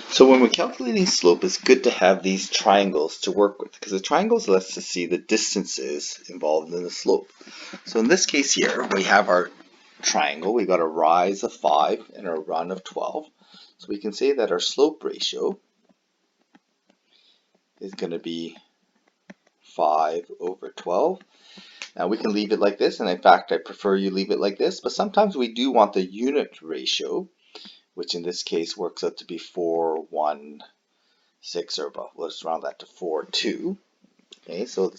So when we're calculating slope, it's good to have these triangles to work with, because the triangles let us to see the distances involved in the slope. So in this case here, we have our triangle. We've got a rise of 5 and a run of 12. So we can say that our slope ratio is going to be 5 over 12. Now we can leave it like this, and in fact I prefer you leave it like this, but sometimes we do want the unit ratio, which in this case works out to be 4, 1, 6, or about, let's round that to 4, 2. Okay, so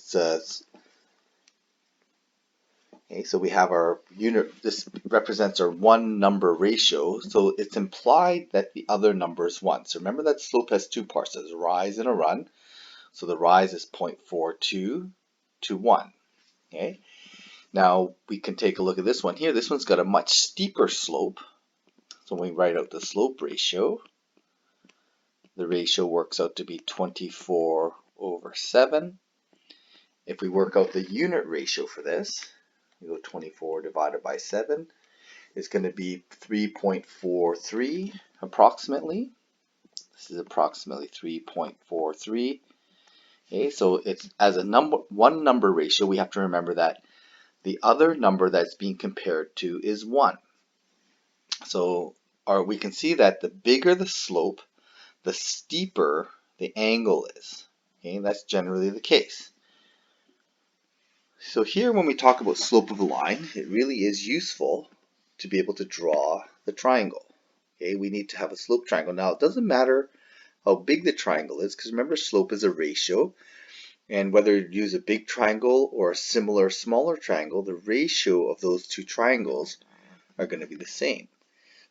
so we have our unit. This represents our one number ratio, so it's implied that the other number is 1. So remember that slope has two parts. There's a rise and a run. So the rise is 0.42 to 1. Okay. Now we can take a look at this one here. This one's got a much steeper slope. So when we write out the slope ratio, the ratio works out to be 24 over 7. If we work out the unit ratio for this, we go 24 divided by 7, it's going to be 3.43 approximately. This is approximately 3.43. Okay, so it's as a one number ratio, we have to remember that the other number that's being compared to is 1. So we can see that the bigger the slope, the steeper the angle is. Okay, that's generally the case. So here when we talk about slope of a line, it really is useful to be able to draw the triangle. Okay, we need to have a slope triangle. Now it doesn't matter how big the triangle is, because remember slope is a ratio, and whether you use a big triangle or a similar smaller triangle, the ratio of those two triangles are going to be the same.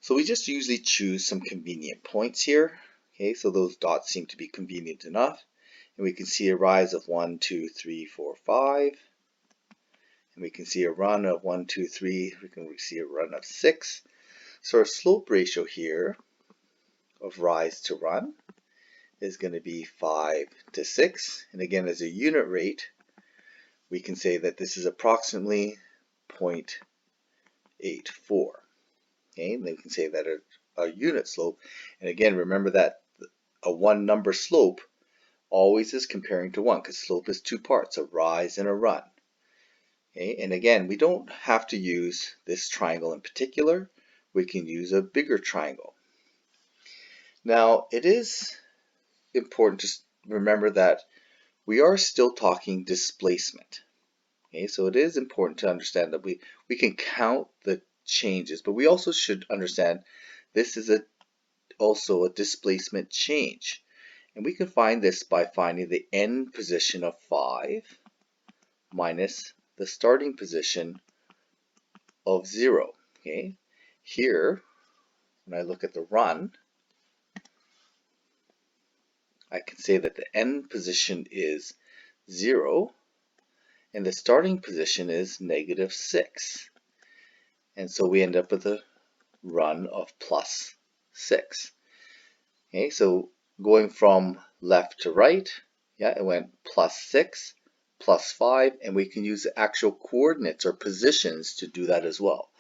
So we just usually choose some convenient points here. Okay, so those dots seem to be convenient enough, and we can see a rise of 1, 2, 3, 4, 5. And we can see a run of 1, 2, 3. We can see a run of 6. So our slope ratio here of rise to run is going to be 5 to 6. And again, as a unit rate, we can say that this is approximately 0.84. Okay, and then we can say that a unit slope. And again, remember that a one number slope always is comparing to 1, because slope is two parts, a rise and a run. Okay, and again, we don't have to use this triangle in particular. We can use a bigger triangle. Now, it is important to remember that we are still talking displacement. Okay, so it is important to understand that we can count the changes, but we also should understand this is also a displacement change. And we can find this by finding the end position of 5 minus the starting position of 0. Okay, here when I look at the run, I can say that the end position is 0 and the starting position is negative 6. And so we end up with a run of plus 6. Okay, so going from left to right, yeah, it went plus 6, plus 5, and we can use the actual coordinates or positions to do that as well.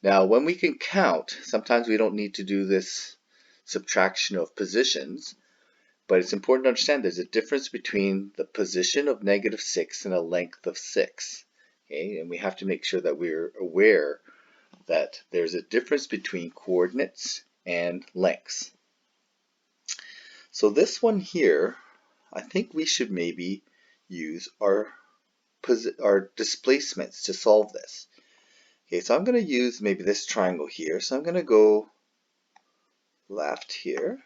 Now, when we can count, sometimes we don't need to do this subtraction of positions, but it's important to understand there's a difference between the position of negative 6 and a length of 6. Okay, and we have to make sure that we're aware that there's a difference between coordinates and lengths. So this one here, I think we should maybe use our displacements to solve this. Okay, so I'm going to use maybe this triangle here. So I'm going to go left here.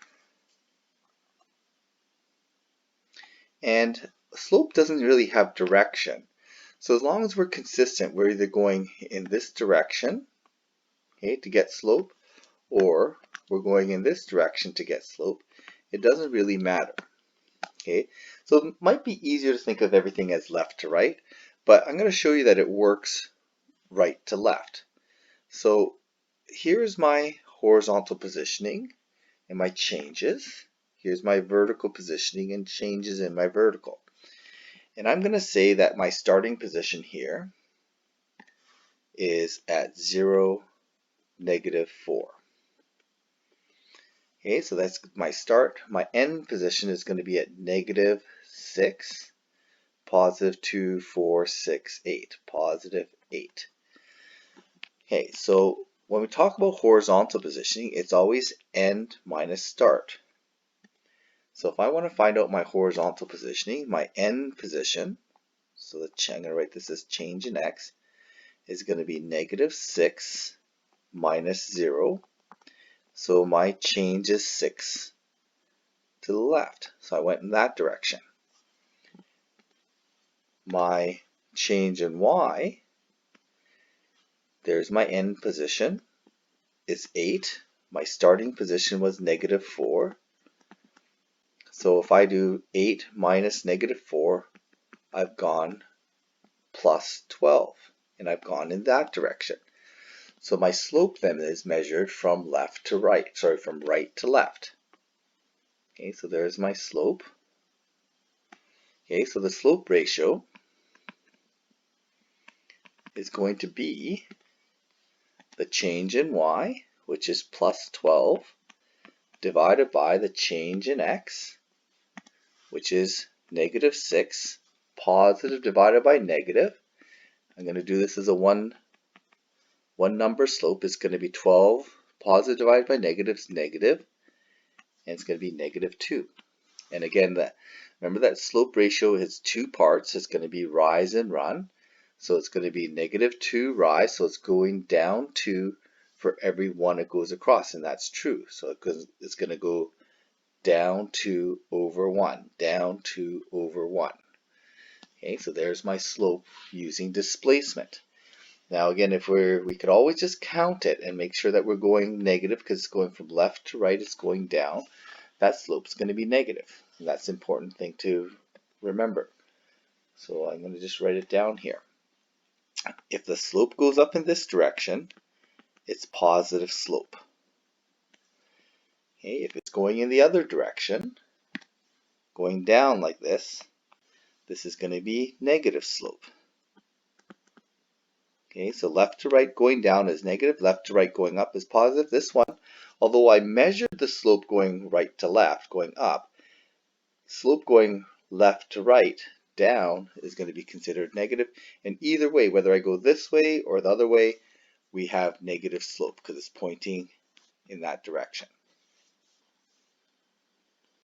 And slope doesn't really have direction. So as long as we're consistent, we're either going in this direction, okay, to get slope, or we're going in this direction to get slope. It doesn't really matter. Okay, so it might be easier to think of everything as left to right, but I'm going to show you that it works right to left. So here's my horizontal positioning and my changes. Here's my vertical positioning and changes in my vertical. And I'm going to say that my starting position here is at 0, negative 4. Okay, so that's my start. My end position is going to be at -6, +2, 4, 6, 8, +8. Okay, so when we talk about horizontal positioning, it's always end minus start. So if I want to find out my horizontal positioning, my end position, so I'm going to write this as change in x, is going to be -6 minus 0. So my change is 6 to the left. So I went in that direction. My change in y, there's my end position, is 8. My starting position was -4. So if I do 8 minus -4, I've gone plus 12, and I've gone in that direction. So my slope then is measured from left to right, from right to left. Okay, so there's my slope. Okay, so the slope ratio is going to be the change in y, which is plus 12, divided by the change in x, which is -6, positive divided by negative. I'm going to do this as a one number slope. Is going to be 12, positive divided by negative is negative, and it's going to be -2. And again, remember that slope ratio has two parts. It's going to be rise and run. So it's going to be -2 rise, so it's going down 2 for every one it goes across, and that's true. So it's going to go down 2 over 1, down 2 over 1. Okay, so there's my slope using displacement. Now again, if we could always just count it and make sure that we're going negative because it's going from left to right, it's going down. That slope is going to be negative. And that's an important thing to remember. So I'm going to just write it down here. If the slope goes up in this direction, it's positive slope. Okay, if it's going in the other direction, going down like this is going to be negative slope. Okay, so left to right going down is negative, left to right going up is positive. This one, although I measured the slope going right to left, going up, slope going left to right, down, is going to be considered negative. And either way, whether I go this way or the other way, we have negative slope because it's pointing in that direction.